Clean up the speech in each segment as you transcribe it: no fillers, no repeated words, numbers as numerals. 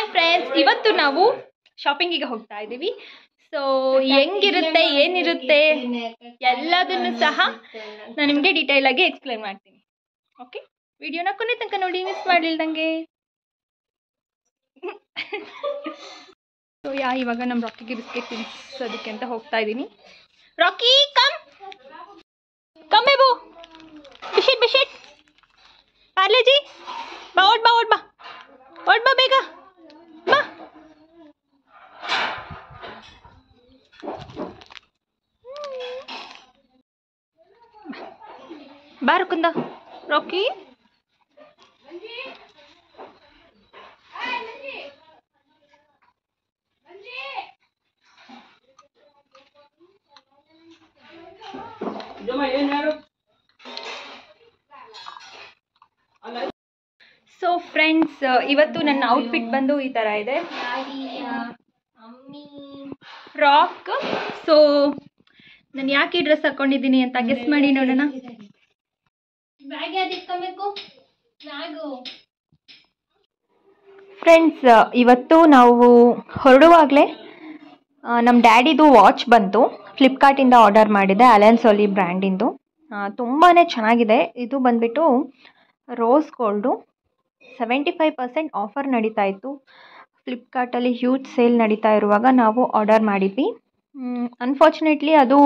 Hi friends, ಇವತ್ತು ನಾವು ಶಾಪಿಂಗಿಗೆ ಹೋಗ್ತಾ ಇದ್ದೀವಿ. ಸೊ ಹೆಂಗಿರುತ್ತೆ ಏನಿರುತ್ತೆ ಎಲ್ಲದನ್ನು ಸಹ ನಾನು ನಿಮಗೆ ಡೀಟೇಲ್ ಆಗಿ ಎಕ್ಸ್ಪ್ಲೇನ್ ಮಾಡ್ತೀನಿ. ಓಕೆ, ವಿಡಿಯೋನ ಕೊನೆ ತನಕ ನೋಡಿ, ಮಿಸ್ ಮಾಡಲಿಲ್ದಂಗೆ. ಸೊ ಇವಾಗ ನಮ್ಮ ರಾಕಿಗೆ ಬಿಸ್ಕೆಟ್ ತಿನ್ಸೋದಕ್ಕೆ ಅಂತ ಹೋಗ್ತಾ ಇದ್ದೀನಿ. ರಾಕಿ ಕಮ್ ಕಮ್ ಬೇಬು, ಬಿಶೆಟ್ ಬಿಶೆಟ್ ಪಾರ್ಲೆಜಿ, ಬಾ ಓಡ್ ಬಾ ಓಡ್ ಬಾ ಓಡ್ ಬಾ ಬೇಗ ಬಾ. ಬಾರು ಕುಂದ ರಾಕಿ. ಸೊ ಫ್ರೆಂಡ್ಸ್, ಇವತ್ತು ನನ್ನ ಔಟ್ಫಿಟ್ ಬಂದು ಈ ಥರ ಇದೆ, ಫ್ರಾಕ್. ಸೊ ನಾನು ಯಾಕೆ ಈ ಡ್ರೆಸ್ ಹಾಕೊಂಡಿದ್ದೀನಿ ಅಂತ ಗೆಸ್ ಮಾಡಿ ನೋಡೋಣ. ಫ್ರೆಂಡ್ಸ್, ಇವತ್ತು ನಾವು ಹೊರಡುವಾಗಲೇ ನಮ್ಮ ಡ್ಯಾಡಿದು ವಾಚ್ ಬಂತು. ಫ್ಲಿಪ್ಕಾರ್ಟಿಂದ ಆರ್ಡರ್ ಮಾಡಿದೆ, ಅಲೆನ್ ಸೋಲಿ ಬ್ರ್ಯಾಂಡಿಂದು. ತುಂಬಾ ಚೆನ್ನಾಗಿದೆ. ಇದು ಬಂದುಬಿಟ್ಟು ರೋಸ್ ಗೋಲ್ಡು. 75% ಆಫರ್ ನಡೀತಾ ಇತ್ತು. ಫ್ಲಿಪ್ಕಾರ್ಟಲ್ಲಿ ಹ್ಯೂಜ್ ಸೇಲ್ ನಡೀತಾ ಇರುವಾಗ ನಾವು ಆರ್ಡರ್ ಮಾಡಿದ್ವಿ. ಅನ್ಫಾರ್ಚುನೇಟ್ಲಿ ಅದು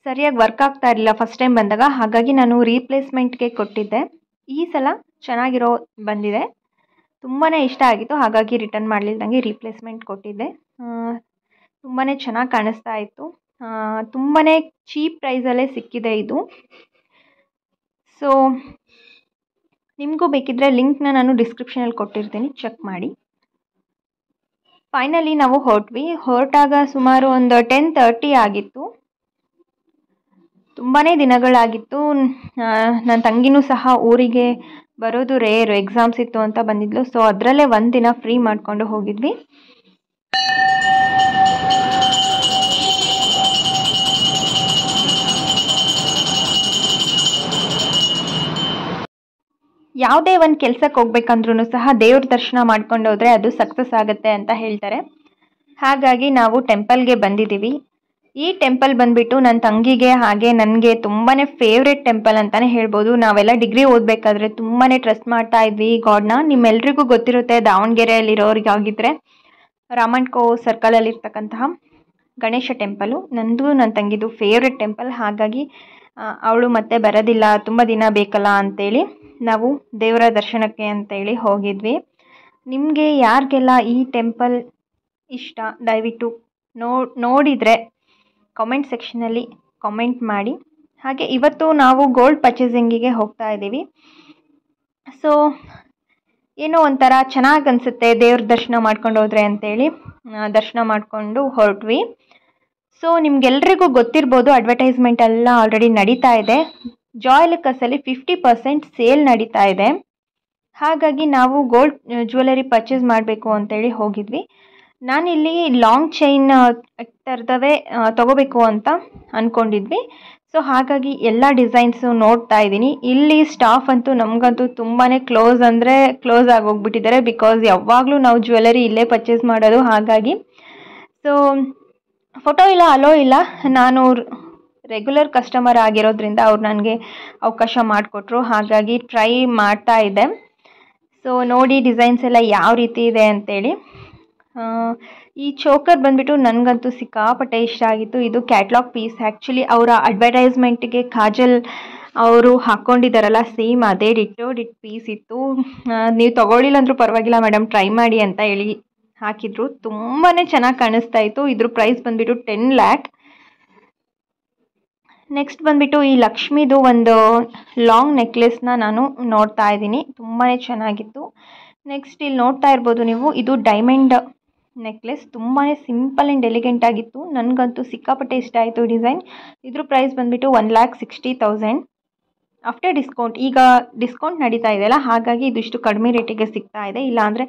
ಸರಿಯಾಗಿ ವರ್ಕ್ ಆಗ್ತಾ ಇರಲಿಲ್ಲ ಫಸ್ಟ್ ಟೈಮ್ ಬಂದಾಗ. ಹಾಗಾಗಿ ನಾನು ರೀಪ್ಲೇಸ್ಮೆಂಟ್ಗೆ ಕೊಟ್ಟಿದ್ದೆ. ಈ ಸಲ ಚೆನ್ನಾಗಿರೋ ಬಂದಿದೆ, ತುಂಬಾ ಇಷ್ಟ ಆಗಿತ್ತು. ಹಾಗಾಗಿ ರಿಟರ್ನ್ ಮಾಡಲಿಲ್ದಂಗೆ ರೀಪ್ಲೇಸ್ಮೆಂಟ್ ಕೊಟ್ಟಿದ್ದೆ. ತುಂಬಾ ಚೆನ್ನಾಗಿ ಕಾಣಿಸ್ತಾ ಇತ್ತು. ತುಂಬಾ ಚೀಪ್ ಪ್ರೈಸಲ್ಲೇ ಸಿಕ್ಕಿದೆ ಇದು. ಸೊ ನಿಮಗೂ ಬೇಕಿದ್ದರೆ ಲಿಂಕ್ನ ನಾನು ಡಿಸ್ಕ್ರಿಪ್ಷನಲ್ಲಿ ಕೊಟ್ಟಿರ್ತೀನಿ, ಚೆಕ್ ಮಾಡಿ. ಫೈನಲಿ ನಾವು ಹೊರಟಾಗ ಸುಮಾರು ಒಂದು 10:30 ಆಗಿತ್ತು. ತುಂಬಾ ದಿನಗಳಾಗಿತ್ತು. ನನ್ನ ತಂಗಿನೂ ಸಹ ಊರಿಗೆ ಬರೋದು ರೇರು, ಎಕ್ಸಾಮ್ಸ್ ಇತ್ತು ಅಂತ ಬಂದಿದ್ಲು. ಸೊ ಅದರಲ್ಲೇ ಒಂದು ದಿನ ಫ್ರೀ ಮಾಡಿಕೊಂಡು ಹೋಗಿದ್ವಿ. ಯಾವುದೇ ಒಂದು ಕೆಲಸಕ್ಕೆ ಹೋಗ್ಬೇಕಂದ್ರೂ ಸಹ ದೇವ್ರ ದರ್ಶನ ಮಾಡ್ಕೊಂಡು ಹೋದರೆ ಅದು ಸಕ್ಸಸ್ ಆಗುತ್ತೆ ಅಂತ ಹೇಳ್ತಾರೆ. ಹಾಗಾಗಿ ನಾವು ಟೆಂಪಲ್ಗೆ ಬಂದಿದ್ದೀವಿ. ಈ ಟೆಂಪಲ್ ಬಂದುಬಿಟ್ಟು ನನ್ನ ತಂಗಿಗೆ ಹಾಗೆ ನನಗೆ ತುಂಬಾ ಫೇವ್ರೆಟ್ ಟೆಂಪಲ್ ಅಂತಲೇ ಹೇಳ್ಬೋದು. ನಾವೆಲ್ಲ ಡಿಗ್ರಿ ಓದಬೇಕಾದ್ರೆ ತುಂಬಾ ಟ್ರಸ್ಟ್ ಮಾಡ್ತಾ ಇದ್ವಿ ಗಾಡ್ನ. ನಿಮ್ಮೆಲ್ರಿಗೂ ಗೊತ್ತಿರುತ್ತೆ, ದಾವಣಗೆರೆಯಲ್ಲಿರೋರಿಗಾಗಿದ್ದರೆ ರಾಮಣ್ಕೋ ಸರ್ಕಲಲ್ಲಿರ್ತಕ್ಕಂತಹ ಗಣೇಶ ಟೆಂಪಲು ನಂದು ನನ್ನ ತಂಗಿದು ಫೇವ್ರೆಟ್ ಟೆಂಪಲ್. ಹಾಗಾಗಿ ಅವಳು ಮತ್ತೆ ಬರೋದಿಲ್ಲ, ತುಂಬ ದಿನ ಬೇಕಲ್ಲ ಅಂತೇಳಿ ನಾವು ದೇವರ ದರ್ಶನಕ್ಕೆ ಅಂತೇಳಿ ಹೋಗಿದ್ವಿ. ನಿಮಗೆ ಯಾರಿಗೆಲ್ಲ ಈ ಟೆಂಪಲ್ ಇಷ್ಟ ದಯವಿಟ್ಟು ನೋಡಿದರೆ ಕಾಮೆಂಟ್ ಸೆಕ್ಷನಲ್ಲಿ ಕಾಮೆಂಟ್ ಮಾಡಿ. ಹಾಗೆ ಇವತ್ತು ನಾವು ಗೋಲ್ಡ್ ಪರ್ಚೇಸಿಂಗಿಗೆ ಹೋಗ್ತಾ ಇದ್ದೀವಿ. ಸೊ ಏನೋ ಒಂಥರ ಚೆನ್ನಾಗಿ ಅನಿಸುತ್ತೆ ದೇವ್ರ ದರ್ಶನ ಮಾಡ್ಕೊಂಡು ಹೋದರೆ ಅಂತೇಳಿ ದರ್ಶನ ಮಾಡಿಕೊಂಡು ಹೊರಟ್ವಿ. ಸೊ ನಿಮ್ಗೆಲ್ರಿಗೂ ಗೊತ್ತಿರ್ಬೋದು, ಅಡ್ವರ್ಟೈಸ್ಮೆಂಟ್ ಎಲ್ಲ ಆಲ್ರೆಡಿ ನಡೀತಾ ಇದೆ. ಜಾಯ್ಲುಕಸಲ್ಲಿ 50% ಸೇಲ್ ನಡೀತಾ ಇದೆ. ಹಾಗಾಗಿ ನಾವು ಗೋಲ್ಡ್ ಜ್ಯುವೆಲರಿ ಪರ್ಚೇಸ್ ಮಾಡಬೇಕು ಅಂತೇಳಿ ಹೋಗಿದ್ವಿ. ನಾನಿಲ್ಲಿ ಲಾಂಗ್ ಚೈನ್ ಥರದವೇ ತೊಗೋಬೇಕು ಅಂತ ಅಂದ್ಕೊಂಡಿದ್ವಿ. ಸೊ ಹಾಗಾಗಿ ಎಲ್ಲ ಡಿಸೈನ್ಸು ನೋಡ್ತಾ ಇದ್ದೀನಿ. ಇಲ್ಲಿ ಸ್ಟಾಫ್ ಅಂತೂ ನಮಗಂತೂ ತುಂಬಾ ಕ್ಲೋಸ್ ಅಂದರೆ ಕ್ಲೋಸ್ ಆಗೋಗ್ಬಿಟ್ಟಿದ್ದಾರೆ. ಬಿಕಾಸ್ ಯಾವಾಗಲೂ ನಾವು ಜ್ಯುವೆಲರಿ ಇಲ್ಲೇ ಪರ್ಚೇಸ್ ಮಾಡೋದು. ಹಾಗಾಗಿ ಸೊ ಫೋಟೋ ಇಲ್ಲ, ಅಲೋ ಇಲ್ಲ. ನಾನು ರೆಗ್ಯುಲರ್ ಕಸ್ಟಮರ್ ಆಗಿರೋದ್ರಿಂದ ಅವ್ರು ನನಗೆ ಅವಕಾಶ ಮಾಡಿಕೊಟ್ರು. ಹಾಗಾಗಿ ಟ್ರೈ ಮಾಡ್ತಾ ಇದ್ದೆ. ಸೊ ನೋಡಿ ಡಿಸೈನ್ಸ್ ಎಲ್ಲ ಯಾವ ರೀತಿ ಇದೆ ಅಂತೇಳಿ. ಈ ಚೋಕರ್ ಬಂದುಬಿಟ್ಟು ನನಗಂತೂ ಸಿಕ್ಕಾಪಟ್ಟೆ ಇಷ್ಟ ಆಗಿತ್ತು. ಇದು ಕ್ಯಾಟ್ಲಾಗ್ ಪೀಸ್. ಆ್ಯಕ್ಚುಲಿ ಅವರ ಅಡ್ವರ್ಟೈಸ್ಮೆಂಟ್ಗೆ ಕಾಜಲ್ ಅವರು ಹಾಕ್ಕೊಂಡಿದ್ದಾರಲ್ಲ, ಸೇಮ್ ಅದೇ ಡಿಟ್ ಪೀಸ್ ಇತ್ತು. ನೀವು ತೊಗೊಳ್ಳಿಲ್ಲ ಅಂದರೂ ಪರವಾಗಿಲ್ಲ ಮೇಡಮ್, ಟ್ರೈ ಮಾಡಿ ಅಂತ ಹೇಳಿ ಹಾಕಿದ್ರು. ತುಂಬಾ ಚೆನ್ನಾಗಿ ಕಾಣಿಸ್ತಾ ಇತ್ತು. ಇದ್ರ ಪ್ರೈಸ್ ಬಂದುಬಿಟ್ಟು 10 lakh. ನೆಕ್ಸ್ಟ್ ಬಂದುಬಿಟ್ಟು ಈ ಲಕ್ಷ್ಮಿದು ಒಂದು ಲಾಂಗ್ ನೆಕ್ಲೆಸ್ನ ನಾನು ನೋಡ್ತಾ ಇದ್ದೀನಿ, ತುಂಬಾ ಚೆನ್ನಾಗಿತ್ತು. ನೆಕ್ಸ್ಟ್ ಇಲ್ಲಿ ನೋಡ್ತಾ ಇರ್ಬೋದು ನೀವು, ಇದು ಡೈಮಂಡ್ ನೆಕ್ಲೆಸ್. ತುಂಬಾ ಸಿಂಪಲ್ ಆ್ಯಂಡ್ ಎಲಿಗೆಂಟ್ ಆಗಿತ್ತು. ನನಗಂತೂ ಸಿಕ್ಕಾಪಟ್ಟೆ ಇಷ್ಟ ಆಯಿತು ಡಿಸೈನ್. ಇದ್ರ ಪ್ರೈಸ್ ಬಂದುಬಿಟ್ಟು 1,60,000 ಆಫ್ಟರ್ ಡಿಸ್ಕೌಂಟ್. ಈಗ ಡಿಸ್ಕೌಂಟ್ ನಡೀತಾ ಇದೆಯಲ್ಲ, ಹಾಗಾಗಿ ಇದಿಷ್ಟು ಕಡಿಮೆ ರೇಟಿಗೆ ಸಿಗ್ತಾ ಇದೆ. ಇಲ್ಲಾಂದರೆ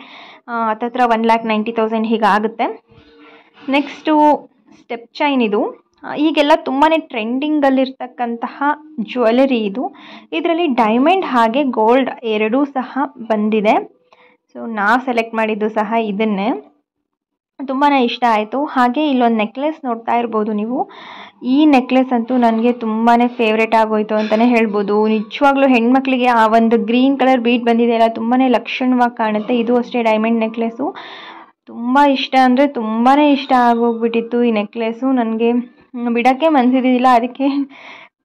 ಹತ್ತತ್ರ 1,90,000 ಹೀಗಾಗುತ್ತೆ. Next step chain. ಇದು ಈಗೆಲ್ಲ ತುಂಬಾ ಟ್ರೆಂಡಿಂಗಲ್ಲಿರ್ತಕ್ಕಂತಹ ಜ್ಯುವೆಲರಿ ಇದು. ಇದರಲ್ಲಿ ಡೈಮಂಡ್ ಹಾಗೆ ಗೋಲ್ಡ್ ಎರಡೂ ಸಹ ಬಂದಿದೆ. ಸೊ ನಾವು ಸೆಲೆಕ್ಟ್ ಮಾಡಿದ್ದು ಸಹ ಇದನ್ನೇ. ತುಂಬಾ ಇಷ್ಟ ಆಯಿತು. ಹಾಗೆ ಇಲ್ಲೊಂದು ನೆಕ್ಲೆಸ್ ನೋಡ್ತಾ ಇರ್ಬೋದು ನೀವು. ಈ ನೆಕ್ಲೆಸ್ ಅಂತೂ ನನಗೆ ತುಂಬಾ ಫೇವ್ರೇಟ್ ಆಗೋಯ್ತು ಅಂತಲೇ ಹೇಳ್ಬೋದು. ನಿಜವಾಗ್ಲೂ ಹೆಣ್ಮಕ್ಳಿಗೆ ಆ ಒಂದು ಗ್ರೀನ್ ಕಲರ್ ಬೀಡ್ ಬಂದಿದೆಯಲ್ಲ ತುಂಬಾ ಲಕ್ಷಣವಾಗಿ ಕಾಣುತ್ತೆ. ಇದು ಅಷ್ಟೇ ಡೈಮಂಡ್ ನೆಕ್ಲೆಸ್ಸು. ತುಂಬ ಇಷ್ಟ ಅಂದರೆ ತುಂಬಾ ಇಷ್ಟ ಆಗೋಗ್ಬಿಟ್ಟಿತ್ತು ಈ ನೆಕ್ಲೆಸ್ಸು. ನನಗೆ ಬಿಡೋಕ್ಕೆ ಮನಸ್ಸಿದ್ದಿಲ್ಲ, ಅದಕ್ಕೆ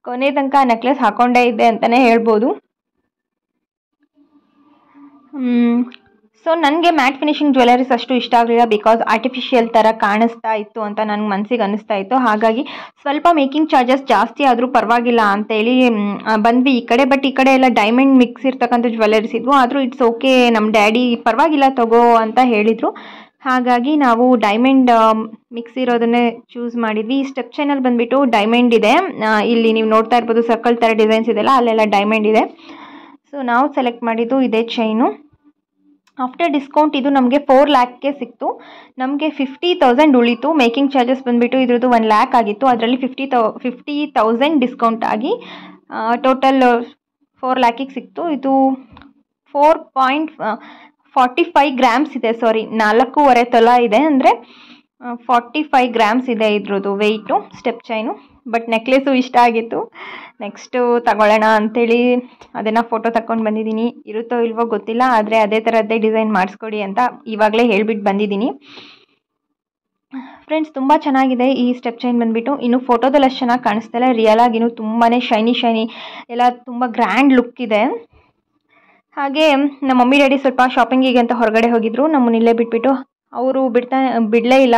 ಕೊನೆ ತನಕ ಆ ನೆಕ್ಲೆಸ್ ಹಾಕ್ಕೊಂಡೇ ಇದ್ದೆ ಅಂತಲೇ ಹೇಳ್ಬೋದು. ಸೊ ನನಗೆ ಮ್ಯಾಟ್ ಫಿನಿಶಿಂಗ್ ಜ್ಯುವೆಲರೀಸ್ ಅಷ್ಟು ಇಷ್ಟ ಆಗಲಿಲ್ಲ, ಬಿಕಾಸ್ ಆರ್ಟಿಫಿಷಿಯಲ್ ಥರ ಕಾಣಿಸ್ತಾ ಇತ್ತು ಅಂತ ನನಗೆ ಮನಸ್ಸಿಗೆ ಅನ್ನಿಸ್ತಾ ಇತ್ತು. ಹಾಗಾಗಿ ಸ್ವಲ್ಪ ಮೇಕಿಂಗ್ ಚಾರ್ಜಸ್ ಜಾಸ್ತಿ ಆದರೂ ಪರವಾಗಿಲ್ಲ ಅಂತೇಳಿ ಬಂದ್ವಿ ಈ ಕಡೆ. ಬಟ್ ಈ ಕಡೆ ಎಲ್ಲ ಡೈಮಂಡ್ ಮಿಕ್ಸ್ ಇರ್ತಕ್ಕಂಥ ಜ್ಯುವೆಲರೀಸ್ ಇದ್ವು. ಆದರೂ ಇಟ್ಸ್ ಓಕೆ, ನಮ್ಮ ಡ್ಯಾಡಿ ಪರವಾಗಿಲ್ಲ ತಗೋ ಅಂತ ಹೇಳಿದರು. ಹಾಗಾಗಿ ನಾವು ಡೈಮಂಡ್ ಮಿಕ್ಸ್ ಇರೋದನ್ನೇ ಚೂಸ್ ಮಾಡಿದ್ವಿ. ಈ ಸ್ಟೆಪ್ ಚೈನಲ್ಲಿ ಬಂದುಬಿಟ್ಟು ಡೈಮಂಡ್ ಇದೆ. ಇಲ್ಲಿ ನೀವು ನೋಡ್ತಾ ಇರ್ಬೋದು ಸರ್ಕಲ್ ಥರ ಡಿಸೈನ್ಸ್ ಇದೆಲ್ಲ, ಅಲ್ಲೆಲ್ಲ ಡೈಮಂಡ್ ಇದೆ. ಸೊ ನಾವು ಸೆಲೆಕ್ಟ್ ಮಾಡಿದ್ದು ಇದೇ ಚೈನು. ಆಫ್ಟರ್ ಡಿಸ್ಕೌಂಟ್ ಇದು ನಮಗೆ 4 ಲ್ಯಾಕ್ಗೆ ಸಿಕ್ತು. ನಮಗೆ 50,000 ಉಳಿತು. ಮೇಕಿಂಗ್ ಚಾರ್ಜಸ್ ಬಂದುಬಿಟ್ಟು ಇದ್ರದ್ದು 1 ಲ್ಯಾಕ್ ಆಗಿತ್ತು. ಅದರಲ್ಲಿ 50,000 ಡಿಸ್ಕೌಂಟ್ ಆಗಿ ಟೋಟಲ್ 4 ಲ್ಯಾಕಿಗೆ ಸಿಕ್ತು. ಇದು 4.45 ಗ್ರಾಮ್ಸ್ ಇದೆ, ಸಾರಿ 4.25 ತೊಲ ಇದೆ, ಅಂದರೆ 45 ಗ್ರಾಮ್ಸ್ ಇದೆ ಇದ್ರದ್ದು weight step chain. But necklace ಇಷ್ಟ ಆಗಿತ್ತು, ನೆಕ್ಸ್ಟು ತಗೊಳ್ಳೋಣ ಅಂಥೇಳಿ ಅದನ್ನು ಫೋಟೋ ತಗೊಂಡು ಬಂದಿದ್ದೀನಿ. ಇರುತ್ತೋ ಇಲ್ವೋ ಗೊತ್ತಿಲ್ಲ, ಆದರೆ ಅದೇ ಥರದ್ದೇ ಡಿಸೈನ್ ಮಾಡಿಸ್ಕೊಡಿ ಅಂತ ಇವಾಗಲೇ ಹೇಳಿಬಿಟ್ಟು ಬಂದಿದ್ದೀನಿ. ಫ್ರೆಂಡ್ಸ್ ತುಂಬ ಚೆನ್ನಾಗಿದೆ ಈ ಸ್ಟೆಪ್ ಚೈನ್ ಬಂದುಬಿಟ್ಟು. ಇನ್ನು ಫೋಟೋದಲ್ಲಿ ಅಷ್ಟು ಚೆನ್ನಾಗಿ ಕಾಣಿಸ್ತಿಲ್ಲ, ರಿಯಲ್ ಆಗಿನೂ ತುಂಬಾ ಶೈನಿ ಎಲ್ಲ ತುಂಬ ಗ್ರ್ಯಾಂಡ್ ಲುಕ್ ಇದೆ. ಹಾಗೆ ನಮ್ಮ ಮಮ್ಮಿ ಡ್ಯಾಡಿ ಸ್ವಲ್ಪ ಶಾಪಿಂಗಿಗೆ ಅಂತ ಹೊರಗಡೆ ಹೋಗಿದ್ರು, ನಮ್ಮನ್ನ ಇಲ್ಲೇ ಬಿಟ್ಬಿಟ್ಟು. ಅವರು ಬಿಡಲೇ ಇಲ್ಲ,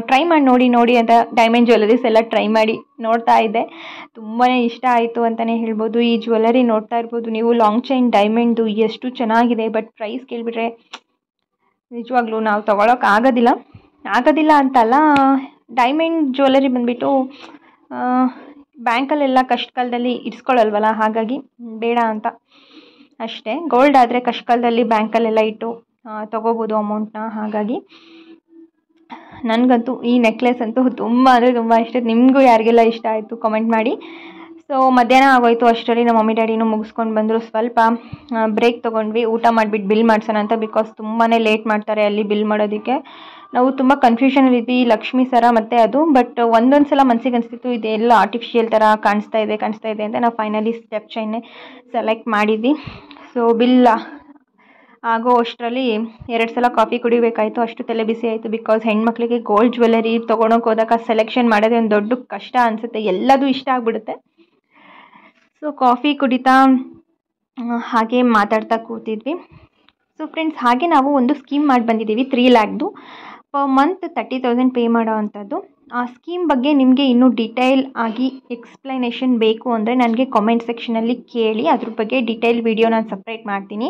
ಟ್ರೈ ಮಾಡಿ ನೋಡಿ ಅಂತ ಡೈಮಂಡ್ ಜ್ಯುವೆಲರೀಸ್ ಎಲ್ಲ ಟ್ರೈ ಮಾಡಿ ನೋಡ್ತಾ ಇದ್ದೆ. ತುಂಬಾ ಇಷ್ಟ ಆಯಿತು ಅಂತಲೇ ಹೇಳ್ಬೋದು. ಈ ಜ್ಯುವೆಲರಿ ನೋಡ್ತಾ ಇರ್ಬೋದು ನೀವು, ಲಾಂಗ್ ಚೈನ್ ಡೈಮಂಡು ಎಷ್ಟು ಚೆನ್ನಾಗಿದೆ. ಬಟ್ ಪ್ರೈಸ್ ಕೇಳಿಬಿಟ್ರೆ ನಿಜವಾಗ್ಲೂ ನಾವು ಆಗೋದಿಲ್ಲ ಅಂತಲ್ಲ. ಡೈಮಂಡ್ ಜ್ಯುವೆಲರಿ ಬಂದುಬಿಟ್ಟು ಬ್ಯಾಂಕಲ್ಲೆಲ್ಲ ಕಷ್ಟ ಕಾಲದಲ್ಲಿ ಇಡ್ಸ್ಕೊಳ್ಳಲ್ವಲ್ಲ, ಹಾಗಾಗಿ ಬೇಡ ಅಂತ ಅಷ್ಟೇ. ಗೋಲ್ಡ್ ಆದರೆ ಕಷ್ಟ ಕಾಲದಲ್ಲಿ ಬ್ಯಾಂಕಲ್ಲೆಲ್ಲ ಇಟ್ಟು ತೊಗೋಬೋದು ಅಮೌಂಟ್ನ. ಹಾಗಾಗಿ ನನಗಂತೂ ಈ ನೆಕ್ಲೆಸ್ ಅಂತೂ ತುಂಬ ಅಂದರೆ ತುಂಬ ಇಷ್ಟ. ನಿಮಗೂ ಯಾರಿಗೆಲ್ಲ ಇಷ್ಟ ಆಯಿತು ಕಮೆಂಟ್ ಮಾಡಿ. ಸೊ ಮಧ್ಯಾಹ್ನ ಆಗೋಯ್ತು. ಅಷ್ಟರಲ್ಲಿ ನಮ್ಮ ಮಮ್ಮಿ ಡ್ಯಾಡಿನೂ ಮುಗಿಸ್ಕೊಂಡು ಬಂದರು. ಸ್ವಲ್ಪ ಬ್ರೇಕ್ ತೊಗೊಂಡ್ವಿ, ಊಟ ಮಾಡಿಬಿಟ್ಟು ಬಿಲ್ ಮಾಡ್ಸೋಣ ಅಂತ. ಬಿಕಾಸ್ ತುಂಬಾ ಲೇಟ್ ಮಾಡ್ತಾರೆ ಅಲ್ಲಿ ಬಿಲ್ ಮಾಡೋದಕ್ಕೆ. ನಾವು ತುಂಬ ಕನ್ಫ್ಯೂಷನಲ್ಲಿದ್ವಿ, ಲಕ್ಷ್ಮೀ ಸರ ಮತ್ತು ಅದು. ಬಟ್ ಒಂದೊಂದು ಸಲ ಮನಸ್ಸಿಗೆ ಅನಿಸ್ತಿತ್ತು ಇದೆಲ್ಲ ಆರ್ಟಿಫಿಷಿಯಲ್ ಥರ ಕಾಣಿಸ್ತಾ ಇದೆ ಅಂತ. ನಾವು ಫೈನಲಿ ಸ್ಟೆಪ್ ಚೈನ್ನೇ ಸೆಲೆಕ್ಟ್ ಮಾಡಿದ್ವಿ. ಸೊ ಬಿಲ್ ಆಗೋ ಅಷ್ಟರಲ್ಲಿ 2 ಸಲ ಕಾಫಿ ಕುಡಿಬೇಕಾಯಿತು, ಅಷ್ಟು ತಲೆ ಬಿಸಿ ಆಯಿತು. ಬಿಕಾಸ್ ಹೆಣ್ಮಕ್ಳಿಗೆ ಗೋಲ್ಡ್ ಜ್ಯುವೆಲರಿ ತೊಗೊಳಕ್ಕೆ ಹೋದಾಗ ಸೆಲೆಕ್ಷನ್ ಮಾಡೋದೇ ಒಂದು ದೊಡ್ಡ ಕಷ್ಟ ಅನಿಸುತ್ತೆ, ಎಲ್ಲದೂ ಇಷ್ಟ ಆಗಿಬಿಡುತ್ತೆ. ಸೊ ಕಾಫಿ ಕುಡಿತಾ ಹಾಗೆ ಮಾತಾಡ್ತಾ ಕೂತಿದ್ವಿ. ಸೊ ಫ್ರೆಂಡ್ಸ್, ಹಾಗೆ ನಾವು ಒಂದು ಸ್ಕೀಮ್ ಮಾಡಿ ಬಂದಿದ್ದೀವಿ 3 ಲ್ಯಾಕ್ದು. ಪರ್ ಮಂತ್ 30,000 ಪೇ ಮಾಡೋ ಅಂಥದ್ದು. ಆ ಸ್ಕೀಮ್ ಬಗ್ಗೆ ನಿಮಗೆ ಇನ್ನೂ ಡೀಟೇಲ್ ಆಗಿ ಎಕ್ಸ್ಪ್ಲನೇಷನ್ ಬೇಕು ಅಂದರೆ ನನಗೆ ಕಾಮೆಂಟ್ ಸೆಕ್ಷನಲ್ಲಿ ಕೇಳಿ, ಅದ್ರ ಬಗ್ಗೆ ಡೀಟೇಲ್ ವಿಡಿಯೋ ನಾನು ಸಪ್ರೇಟ್ ಮಾಡ್ತೀನಿ.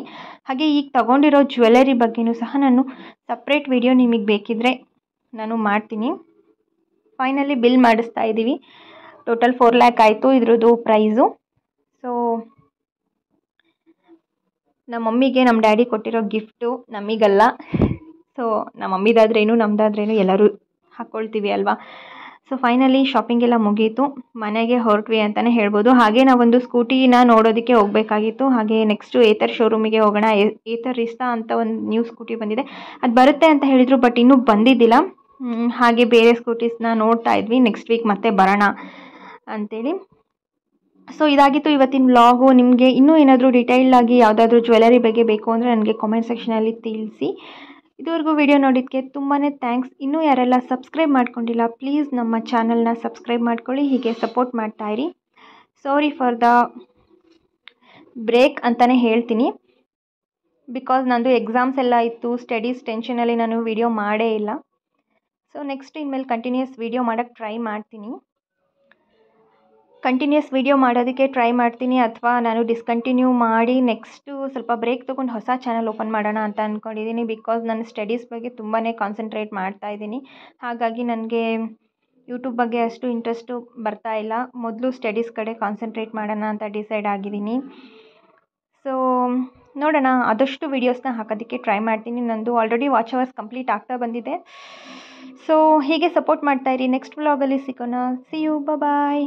ಹಾಗೆ ಈಗ ತೊಗೊಂಡಿರೋ ಜ್ಯುವೆಲರಿ ಬಗ್ಗೆಯೂ ಸಹ ನಾನು ಸಪ್ರೇಟ್ ವಿಡಿಯೋ ನಿಮಗೆ ಬೇಕಿದ್ದರೆ ನಾನು ಮಾಡ್ತೀನಿ. ಫೈನಲಿ ಬಿಲ್ ಮಾಡಿಸ್ತಾ ಇದ್ದೀವಿ. ಟೋಟಲ್ 4 ಲ್ಯಾಕ್ ಆಯಿತು ಇದ್ರದ್ದು ಪ್ರೈಸು. ಸೊ ನಮ್ಮ ಮಮ್ಮಿಗೆ ನಮ್ಮ ಡ್ಯಾಡಿ ಕೊಟ್ಟಿರೋ ಗಿಫ್ಟು, ನಮಗಲ್ಲ. ಸೊ ನಮ್ಮ ಮಮ್ಮಿದಾದ್ರೇನು ನಮ್ಮದಾದ್ರೇನು ಎಲ್ಲರೂ ಹಾಕ್ಕೊಳ್ತೀವಿ ಅಲ್ವಾ. ಸೊ ಫೈನಲಿ ಶಾಪಿಂಗ್ ಎಲ್ಲ ಮುಗೀತು, ಮನೆಗೆ ಹೊರಟ್ವಿ ಅಂತಲೇ ಹೇಳ್ಬೋದು. ಹಾಗೆ ನಾವೊಂದು ಸ್ಕೂಟಿನ ನೋಡೋದಕ್ಕೆ ಹೋಗಬೇಕಾಗಿತ್ತು. ಹಾಗೆ ನೆಕ್ಸ್ಟು ಏತರ್ ಶೋರೂಮಿಗೆ ಹೋಗೋಣ. ಏತರ್ ರಿಸ್ತಾ ಅಂತ ಒಂದು ನ್ಯೂ ಸ್ಕೂಟಿ ಬಂದಿದೆ, ಅದು ಬರುತ್ತೆ ಅಂತ ಹೇಳಿದರು, ಬಟ್ ಇನ್ನೂ ಬಂದಿದ್ದಿಲ್ಲ. ಹಾಗೆ ಬೇರೆ ಸ್ಕೂಟೀಸ್ನ ನೋಡ್ತಾ ಇದ್ವಿ. ನೆಕ್ಸ್ಟ್ ವೀಕ್ ಮತ್ತೆ ಬರೋಣ ಅಂಥೇಳಿ. ಸೊ ಇದಾಗಿತ್ತು ಇವತ್ತಿನ ವ್ಲಾಗು. ನಿಮಗೆ ಇನ್ನೂ ಏನಾದರೂ ಡೀಟೇಲ್ಡಾಗಿ ಯಾವುದಾದ್ರೂ ಜ್ಯುವೆಲರಿ ಬಗ್ಗೆ ಬೇಕು ಅಂದರೆ ನನಗೆ ಕಾಮೆಂಟ್ ಸೆಕ್ಷನಲ್ಲಿ ತಿಳಿಸಿ. ಇದುವರೆಗೂ ವಿಡಿಯೋ ನೋಡಿದ್ದಕ್ಕೆ ತುಂಬಾ ಥ್ಯಾಂಕ್ಸ್. ಇನ್ನೂ ಯಾರೆಲ್ಲ ಸಬ್ಸ್ಕ್ರೈಬ್ ಮಾಡ್ಕೊಂಡಿಲ್ಲ ಪ್ಲೀಸ್ ನಮ್ಮ ಚಾನಲ್ನ ಸಬ್ಸ್ಕ್ರೈಬ್ ಮಾಡ್ಕೊಳ್ಳಿ, ಹೀಗೆ ಸಪೋರ್ಟ್ ಮಾಡ್ತಾಯಿರಿ. ಸಾರಿ ಫಾರ್ ದ ಬ್ರೇಕ್ ಅಂತಲೇ ಹೇಳ್ತೀನಿ, ಬಿಕಾಸ್ ನಂದು ಎಕ್ಸಾಮ್ಸ್ ಎಲ್ಲ ಇತ್ತು, ಸ್ಟಡೀಸ್ ಟೆನ್ಷನಲ್ಲಿ ನಾನು ವಿಡಿಯೋ ಮಾಡೇ ಇಲ್ಲ. ಸೊ ನೆಕ್ಸ್ಟ್ ಇನ್ಮೇಲೆ ಕಂಟಿನ್ಯೂಸ್ ವಿಡಿಯೋ ಮಾಡೋಕ್ಕೆ ಟ್ರೈ ಮಾಡ್ತೀನಿ. ಅಥವಾ ನಾನು ಡಿಸ್ಕಂಟಿನ್ಯೂ ಮಾಡಿ ನೆಕ್ಸ್ಟು ಸ್ವಲ್ಪ ಬ್ರೇಕ್ ತೊಗೊಂಡು ಹೊಸ ಚಾನಲ್ ಓಪನ್ ಮಾಡೋಣ ಅಂತ ಅಂದ್ಕೊಂಡಿದ್ದೀನಿ. ಬಿಕಾಸ್ ನಾನು ಸ್ಟಡೀಸ್ ಬಗ್ಗೆ ತುಂಬಾ ಕಾನ್ಸಂಟ್ರೇಟ್ ಮಾಡ್ತಾ ಇದ್ದೀನಿ. ಹಾಗಾಗಿ ನನಗೆ ಯೂಟ್ಯೂಬ್ ಬಗ್ಗೆ ಅಷ್ಟು ಇಂಟ್ರೆಸ್ಟು ಬರ್ತಾ ಇಲ್ಲ. ಮೊದಲು ಸ್ಟಡೀಸ್ ಕಡೆ ಕಾನ್ಸಂಟ್ರೇಟ್ ಮಾಡೋಣ ಅಂತ ಡಿಸೈಡ್ ಆಗಿದ್ದೀನಿ. ಸೊ ನೋಡೋಣ, ಆದಷ್ಟು ವೀಡಿಯೋಸ್ನ ಹಾಕೋದಕ್ಕೆ ಟ್ರೈ ಮಾಡ್ತೀನಿ. ನಂದು ಆಲ್ರೆಡಿ ವಾಚ್ ಅವರ್ಸ್ ಕಂಪ್ಲೀಟ್ ಆಗ್ತಾ ಬಂದಿದೆ. ಸೊ ಹೀಗೆ ಸಪೋರ್ಟ್ ಮಾಡ್ತಾಯಿರಿ. ನೆಕ್ಸ್ಟ್ ವ್ಲಾಗಲ್ಲಿ ಸಿಗೋಣ. See you, bye.